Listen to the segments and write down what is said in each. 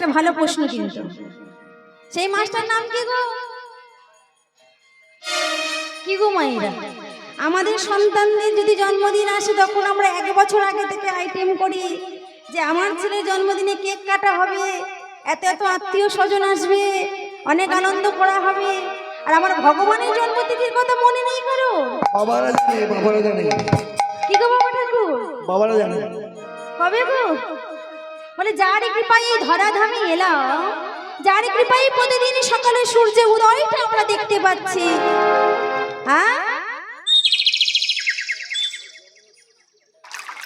একটা ভালো প্রশ্ন কিন্তু। সেই মাছটার নাম কি গো? কি গো মাইরা, আমাদের সন্তানদের যদি জন্মদিন আসে তখন আমরা 1 বছর আগে থেকে আইটেম করি যে আমার ছেলের জন্মদিনে কেক কাটা হবে, এত এত আত্মীয় স্বজন আসবে, অনেক আনন্দ করা হবে। আর আমার ভগবানের জন্মতিথির কথা মনে নেই কারো? বাবারা জানে। কি গো বাবা ঠাকুর? বাবারা জানে। কবে গো? বলে যার কৃপায় এই ধরাধামে এলাম, যার কৃপায় প্রতিদিন সকালে সূর্যের উদয়টা আমরা দেখতে পাচ্ছি। হ্যাঁ,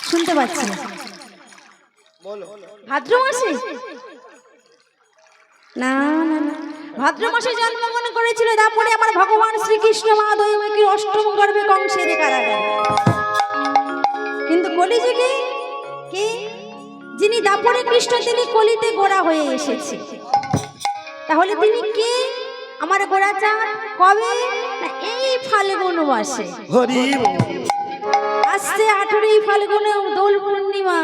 শুনতে পাচ্ছি। ভাদ্র মাসে না না না, ভাদ্র মাসে জন্মগ্রহণ করেছিল তারপরে আমার ভগবান শ্রীকৃষ্ণ মা দৈবকীর অষ্টম গর্ভে কংসের কারাগারে। কিন্তু কলিযুগে কে যিনি দাপরে কৃষ্ণ, তিনি কলিতে গোড়া হয়ে এসেছে। তাহলে তিনি কে? আমার গোড়াচাঁদ কবে? না এই ফাল্গুন মাসে। আসছে 18ই ফাল্গুনে দোল পূর্ণিমা,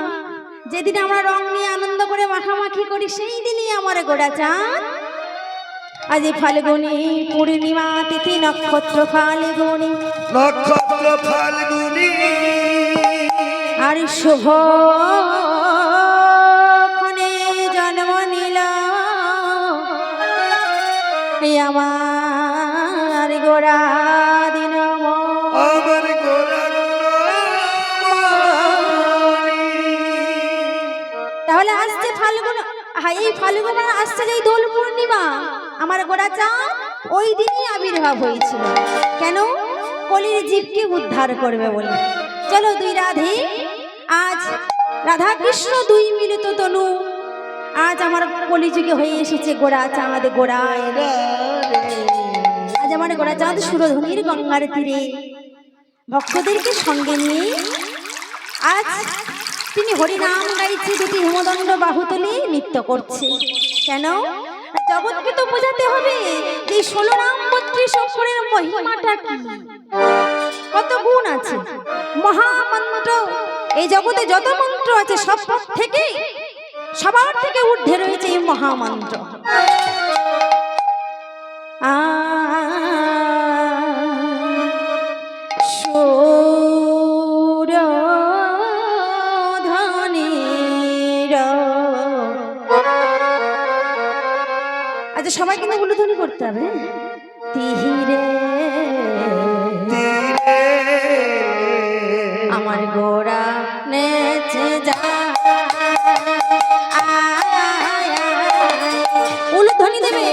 যেদিন আমরা রং নিয়ে আনন্দ করে মাখামাখি করি, সেই দিনই আমার গোড়াচাঁদ। আজ ফাল্গুনি পূর্ণিমা তিথি, নক্ষত্র ফাল্গুনি, নক্ষত্র ফাল্গুনি, আর শুভ জন্ম নিল আমার গোড়া দিন, আমার গোড়া। তাহলে আসছে ফাল্গুন, এই ফাল্গুন আসছে যেই দোল পূর্ণিমা, আমার গোড়াচাঁদ ওই দিনই আবির্ভাব হয়েছিল। কেন? কলির জীবকে উদ্ধার করবে বলে। চলো দুই রাধে, আজ রাধা কৃষ্ণ দুই মিলিত তনু, আজ আমার কলিযুগে হয়ে এসেছে গোড়াচাঁদ গোড়ায়। আজ আমার গোড়াচাঁদ সুরধনির গঙ্গার তীরে ভক্তদেরকে সঙ্গে নিয়ে আজ তিনি হরিনাম গাইছে, দুটি হেমদণ্ড বাহু তুলে নৃত্য করছে। কেন? জগৎকে তো বোঝাতে হবে যে 16 নাম 32 অক্ষরের মহিমাটা কি, কত গুণ আছে। মহামন্ত্র, এই জগতে যত মন্ত্র আছে সব থেকে সবার থেকে ঊর্ধ্বে রয়েছে এই মহামন্ত্র। আচ্ছা সবাই কিন্তু উলুধ্বনি করতে হবে। ধীরে আমার গোড়া নেচে যায়, উলুধ্বনি দেবে।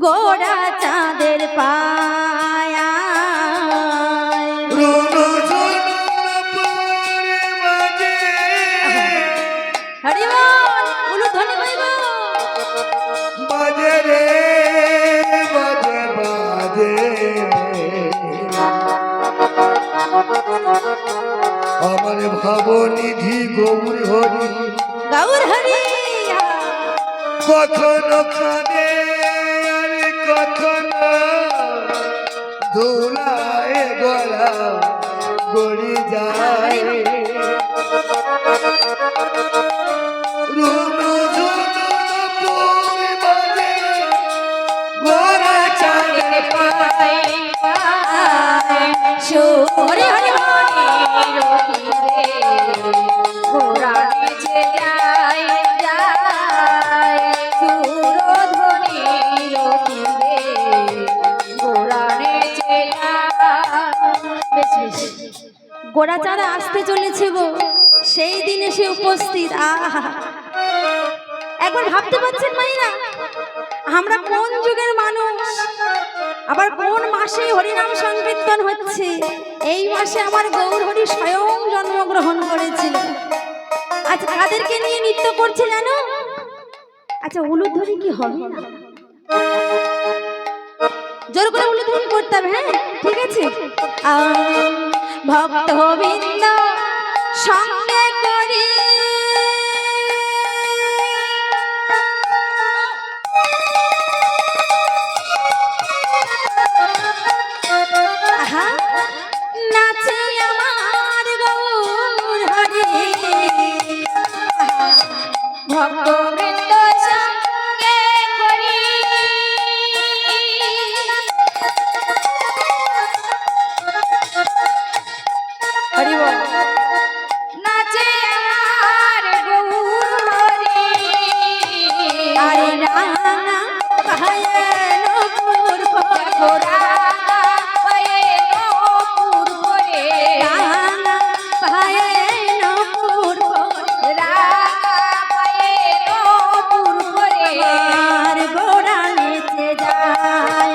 গোড়া চাঁদের পায়া হরি বল, উলুধ্বনি কইব বাজে রে বাজে বাজে, আমার ভাবনিধি গৌর হরি, গৌর হরি। কখনো কাঁদে আর কখনো ধুলায় গলা গড়ি যায়, রুনু ঝুনু পুরি বাজে গোরা চাঁদের পায়, হরি হরি গোড়া নিচে যায় যায়, সুরধ্বনি রতিরে গোড়া নিচে যায়। গোড়াচাঁদ আসতে চলেছে গো, সেই দিনে সে উপস্থিত। আহা, একবার ভাবতে পারছেন মাইরা, আমরা কোন যুগের মানুষ? আবার কোন মাসে হরিনাম সংকীর্তন হচ্ছে? এই মাসে আমার গৌর হরি স্বয়ং জন্মগ্রহণ করেছিল। আচ্ছা কাদেরকে নিয়ে নৃত্য করছে জানো? আচ্ছা উলুধ্বনি কি হবে না? জোর করে উলুধ্বনি করতে হবে, হ্যাঁ ঠিক আছে। ভক্তবৃন্দ সঙ্গে করি নাচে আমার গৌর হরি, ভক্তবৃন্দ সঙ্গে করি হরি বল। নাচে আমার গৌর হরি। আরে রানা পায়েল পুরপুর রাঙা পায়ে নূপুর পরে, রানা পায়েল পুরপুর রাঙা পায়ে নূপুর পরে, আর গোড়া নেচে যায়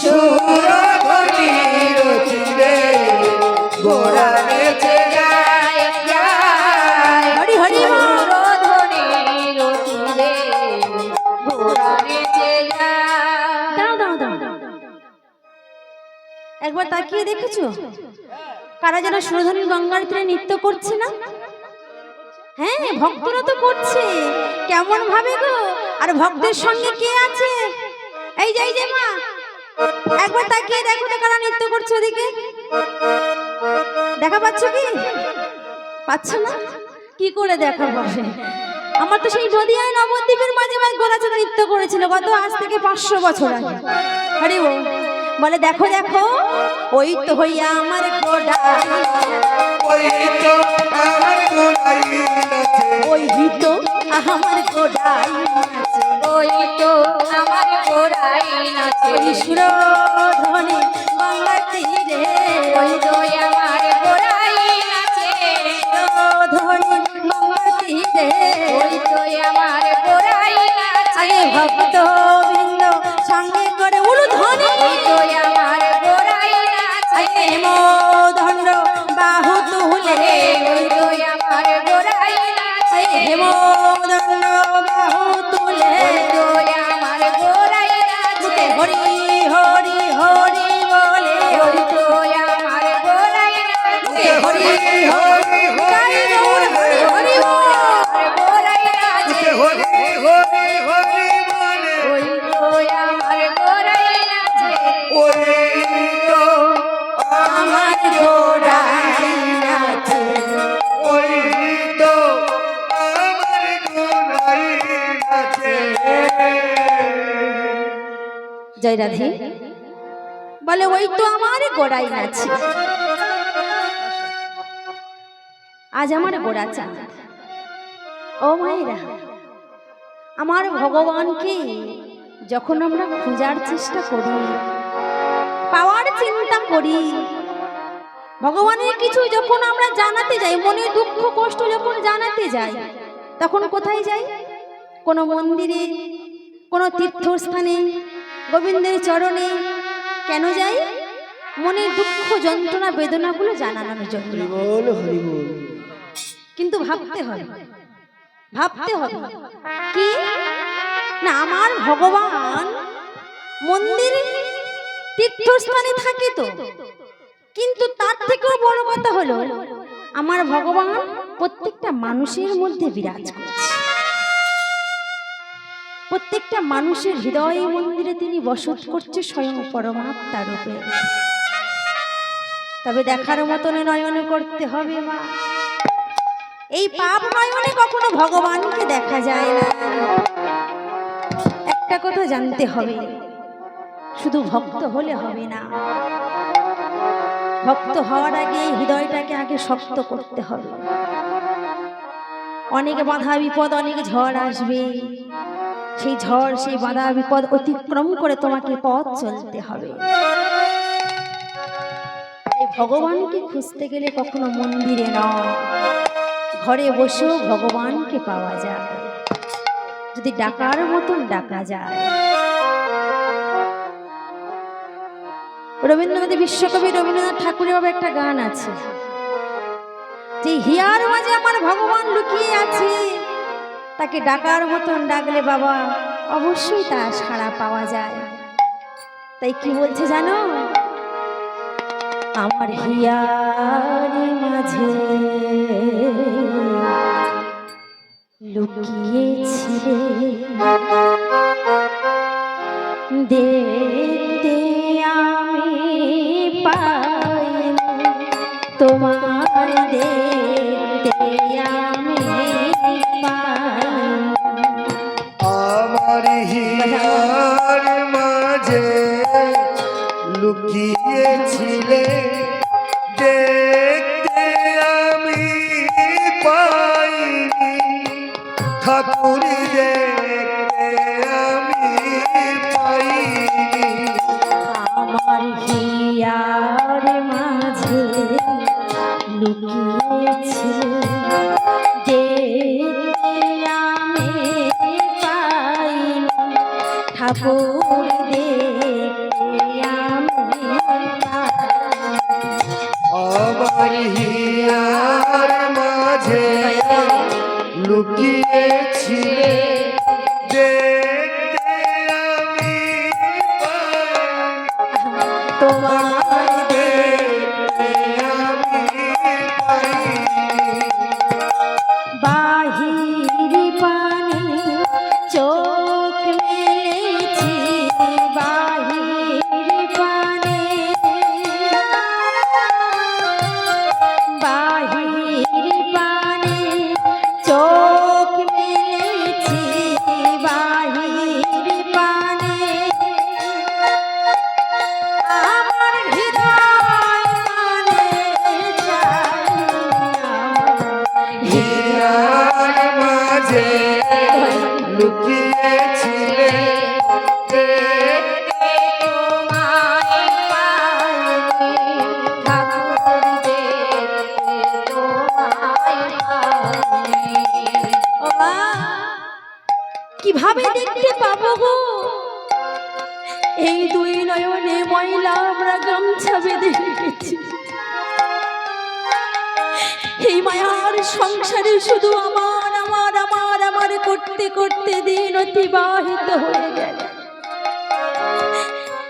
সুরধনির তীরে গোরা নেচে যায় যায়। হরি হরি বল। সুরধনির তীরে ঘোড়া নেচে যায়। দাও দাও দাও একবার তাকিয়ে দেখেছো কারা যেন সুরধনী গঙ্গার তীরে নৃত্য করছে না? হ্যাঁ ভক্তরা তো করছে। কেমন ভাবে গো? আর ভক্তের সঙ্গে কে আছে? এই যে মা একবার তাকিয়ে দেখো তো কারা নৃত্য করছে ওদিকে। দেখা পাচ্ছ কি? পাচ্ছ না? কি করে দেখা পাবে? আমার তো সেই নদিয়ায় নবদ্বীপের মাঝে মাঝে গোরাচাঁদ নৃত্য করেছিল গত আজ থেকে 500 বছর আগে। আরে ও বলে দেখো দেখো ওই তো হইয়া আমার গোড়াই, ওই তো আমার গোড়াই নাচে ওই তো আমার গোড়াই নাচে, ওই তো আমার গোড়াই নাচে। ওই সুরধনী গঙ্গার তীরে, ওই তো আমার গোড়াই নাচে। সুরধনী গঙ্গার তীরে। ওই তো আমার গোড়াই নাচে। আরে ভক্ত বৃন্দ সঙ্গে করে উলুধ্বনি, ওই তো আমার গোড়াই নাচে। হেমদণ্ড বাহু তুলে, ওই তো আমার গোড়াই নাচে। হেমদণ্ড বাহু তুলে ওই তো আমার গোড়াই নাচে। হরি হরি হরি বলে, ওই তো আমার গোড়াই নাচে। হরি হরি জয় গৌর হরি হরি বল। আমার গোড়াই নাচে। হরি হরি হরি বলে ওই তো আমার গোড়াই নাচে। ওই তো আমার গোড়াই নাচে, ওই তো আমার গোড়াই নাচে জয় রাধে বলে ওই তো আমার গোড়াই নাচে। আজ আমার গোড়া চাঁদ। ও মায়েরা আমার ভগবানকে যখন আমরা খোঁজার চেষ্টা করি, পাওয়ার চিন্তা করি, ভগবানের কিছু যখন আমরা জানাতে যাই, মনে দুঃখ কষ্ট যখন জানাতে যাই, তখন কোথায় যাই? কোনো মন্দিরে, কোনো তীর্থস্থানে, গোবিন্দের চরণে। কেন যাই? মনের দুঃখ যন্ত্রণা বেদনাগুলো জানানোর জন্য। বল হরি বল কিন্তু ভাবতে হবে, ভাবতে হবে কি না আমার ভগবান মন্দির তীর্থস্থানে থাকে তো, কিন্তু তার থেকেও বড় কথা হলো আমার ভগবান প্রত্যেকটা মানুষের মধ্যে বিরাজ করছে। প্রত্যেকটা মানুষের হৃদয় মন্দিরে তিনি বসত করছে স্বয়ং পরমাত্মা রূপে। তবে দেখার মতন নয়ন করতে হবে মা। এই পাপ নয়নে কখনো ভগবানকে দেখা যায় না। একটা কথা জানতে হবে, শুধু ভক্ত হলে হবে না, ভক্ত হওয়ার আগে হৃদয়টাকে আগে শক্ত করতে হবে। অনেক বাধা বিপদ, অনেক ঝড় আসবে, সেই ঝড় সেই বাধা বিপদ অতিক্রম করে তোমাকে পথ চলতে হবে। এই ভগবানকে খুঁজতে গেলে কখনো মন্দিরে নয়, ঘরে বসেও ভগবানকে পাওয়া যায় যদি ডাকার মতন ডাকা যায়। রবীন্দ্রনাথ বিশ্বকবি রবীন্দ্রনাথ ঠাকুরের বাবা একটা গান আছে, যে হিয়ার মাঝে আমার ভগবান লুকিয়ে আছে, তাকে ডাকার মতন ডাকলে বাবা অবশ্যই তার সাড়া পাওয়া যায়। তাই কি বলছে জানো? আমার হিয়ার মাঝে লুকিয়েছিলে, দেখতে আমি পাইনি, তোমার দেখতে আমি পাইনি। আমার হিয়ার মাঝে লুকিয়েছিলে, দেখতে আমি পাইনি, ঠাকুর দেখতে আমি পাইনি। আমার হিয়ার মাঝে লুকিয়েছিলে, দেখতে আমি পাইনি, ঠাকুর দেখতে আমি পাইনি। আমার হিয়ার মাঝে লুকিয়েছিলে, দেখতে আমি পাইনি, তোমার দেখতে আমি পাইনি। বাহির পানে চোখ মেলেছি, বাহির পানে, বাহির পানে চোখ মেলেছি, বাহির পানে আমার হৃদয় মানে চাই, হিয়ার মাঝে লুকিয়েছিলে, দেখতে তোমায় পাইনি, ঠাকুর দেখতে তোমায় পাইনি। ও মা, কিভাবে দেখতে পাবো গো? এই দুই নয়নে ময়লা আমরা গামছা বেঁধে রেখেছি, এই মায়ার সংসারে শুধু আমার আমার আমার আমার করতে করতে দিন অতিবাহিত হয়ে গেল।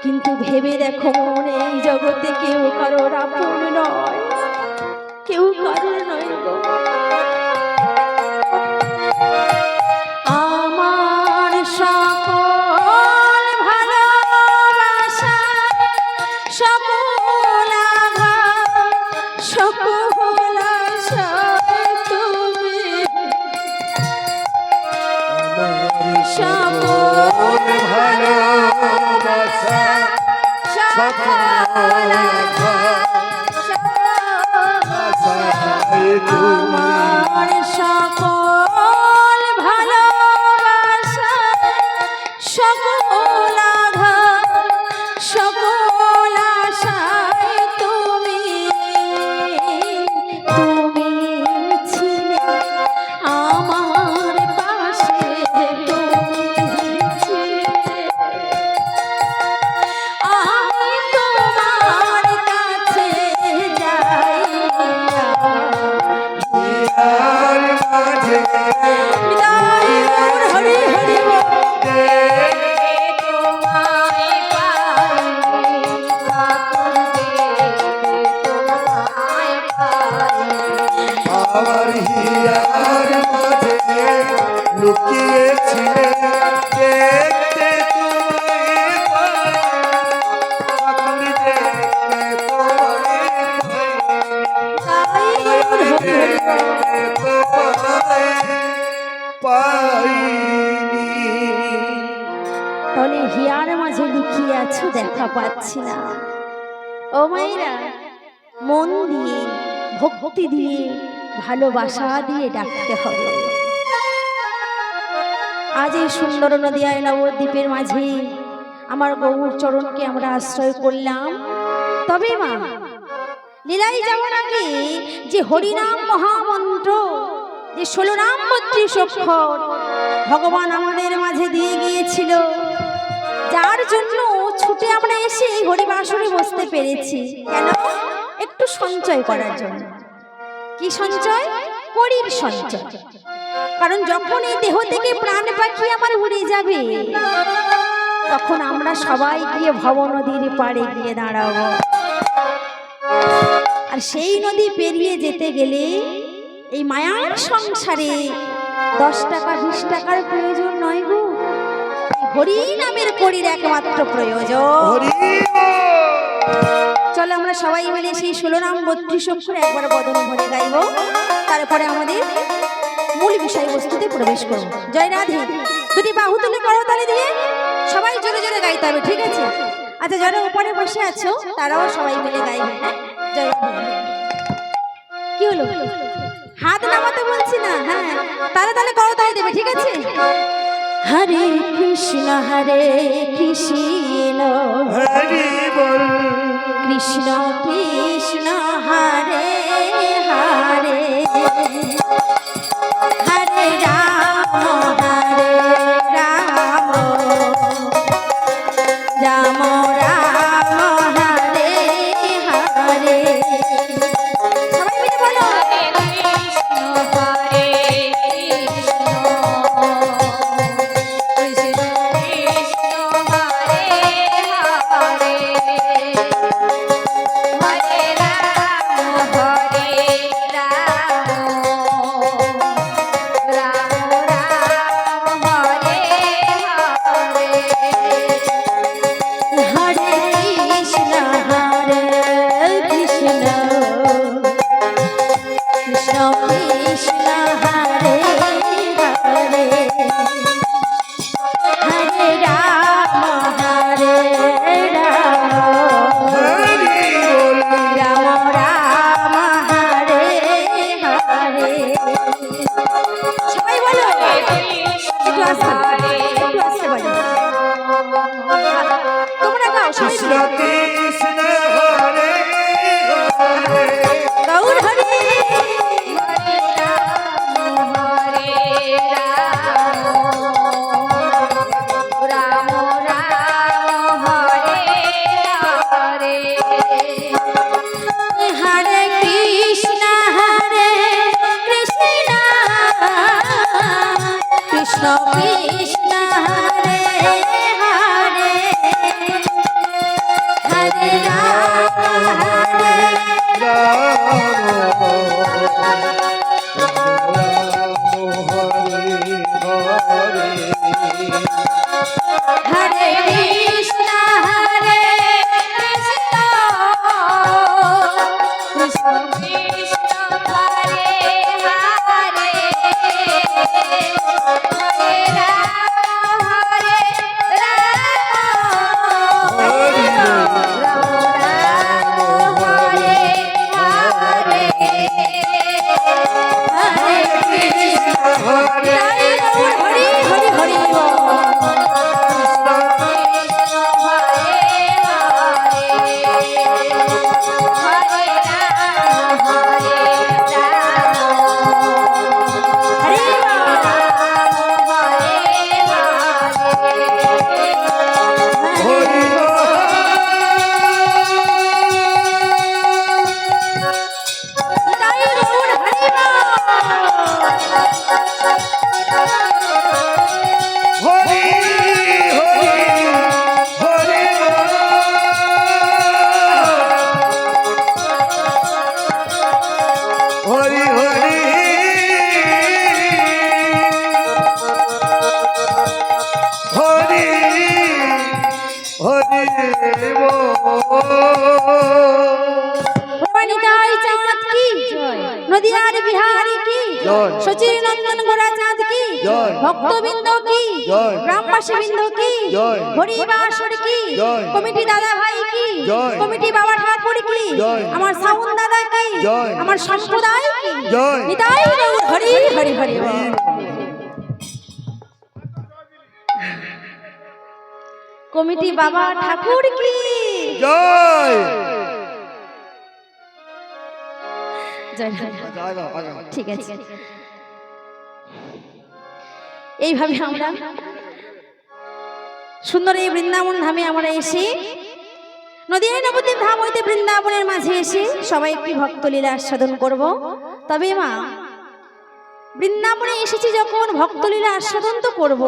কিন্তু ভেবে দেখো মন, এই জগতে কেউ কারোর আপন নয়, কেউ কারোর নয় গো। আমার সকল ভালোবাসা, সকল আঘাত, সকল আশা তুমি, সকল ভালোবাসা, সকল আঘাত, আমার সকল ভালোবাসা, সকল আঘাত, সকল আশায় তুমি, তুমি ছিলে আমার পাশে, তুমি ছিলে, আমি তোমার কাছে যাই, হিয়ার মাঝে বিদায় মোর হরি হরি বল। দেখতে তোমায় পাইনি, ঠাকুর দেখতে তোমায় পাইনি। আমার হিয়ার মাঝে লুকিয়েছিলে, দেখতে তোমায় পাইনি, ঠাকুর দেখতে তোমায় পাইনি। তাহলে হিয়ার মাঝে লুকিয়ে আছো, দেখা পাচ্ছি না। ও মাইরা, মন দিয়ে, ভক্তি দিয়ে, ভালোবাসা দিয়ে ডাকতে হবে। আজ এই সুন্দর নদিয়ায় নবদ্বীপের মাঝে আমার গৌর চরণকে আমরা আশ্রয় করলাম, তবে মা লীলায় যাওয়ার আগে যে হরিনাম মহামন্ত্র, যে 16 নাম 32 অক্ষর ভগবান আমাদের মাঝে দিয়ে গিয়েছিল, যার জন্য ছুটে ছুটে আমরা এসে এই হরিবাসরে বসতে পেরেছি কেন? একটু সঞ্চয় করার জন্য। কি সঞ্চয়? করির সঞ্চয়। কারণ যখন এই দেহ থেকে প্রাণ পাখি আমার উড়ে যাবে, তখন আমরা সবাই গিয়ে ভব নদীর পাড়ে গিয়ে দাঁড়াবো। আর সেই নদী পেরিয়ে যেতে গেলে এই মায়ার সংসারে 10 টাকা 20 টাকার প্রয়োজন নয় গো, হরি নামের করির একমাত্র প্রয়োজন। হরি চলো আমরা সবাই মিলে সেই 16 নাম 32 অক্ষরে একবার বদন ভরে গাইব, তারপরে আমাদের মূল বিষয়বস্তুতে প্রবেশ করব। জয় রাধে। দুটি বাহু তুলে করতালি দিয়ে সবাই জোরে জোরে গাইতে হবে, ঠিক আছে? আচ্ছা, যারা উপরে বসে আছো তারাও সবাই মিলে গাইবে, হ্যাঁ? জয় রাধে। কি হলো? হাত নামাতে বলছি না, হ্যাঁ, তাহলে তাহলে করতালি দেবে, ঠিক আছে? হরে কৃষ্ণ হরি বল কৃষ্ণ কৃষ্ণ হরে হরে, হরে রাম রাম রাম হরে হরে। সবাই মিলে বলো। হরে কৃষ্ণ কৃষ্ণ কৃষ্ণ হরে হরে, হরে রাম হরি বল রাম রাম হরে হরে। সবাই বলো। একটু আস্তে বলো। তোমরা গাও সবাই কৃষ্ণ মিলে। কৃষ্ণ হরে হরে গৌর হরে। হরে কৃষ্ণ কৃষ্ণ কৃষ্ণ কৃষ্ণ হরে হরে, হরে রাম হরে কৃষ্ণ কৃষ্ণ কৃষ্ণ হরে হরে, হরে রাম হরে রাম হরে হরে, হরে কৃষ্ণ হরে হরি হরি হরি বল। হরে হরি হরি হরি হরি হরি হরি হরি হরি ভবানীদাই চাঁদ কি, নদিয়ার বিহারী কি, জয়। সচির নন্দন গোরা চাঁদ কি, জয়। ভক্তবৃন্দ কি, জয়। গ্রামবাসী বৃন্দ কি, জয়। হরিবাসর কি, জয়। কমিটি দাদা ভাই কি, জয়। কমিটি বাবা ঠাকুর কি, জয়। আমার সাউন্ড দাদা কি, জয়। আমার সম্প্রদায় কি, জয়। নিতাই গৌর হরি হরি হরি বল। কমিটি বাবা ঠাকুর কি, জয় জয় জয়। ঠিক আছে, এইভাবে আমরা সুন্দর এই বৃন্দাবন ধামে আমরা এসে নদীর নবদ্বীপ ধাম হইতে বৃন্দাবনের মাঝে এসে সবাই একটি ভক্তলীলা আস্বাদন করব। তবে মা, বৃন্দাবনে এসেছি যখন ভক্তলীলা আস্বাদন তো করব,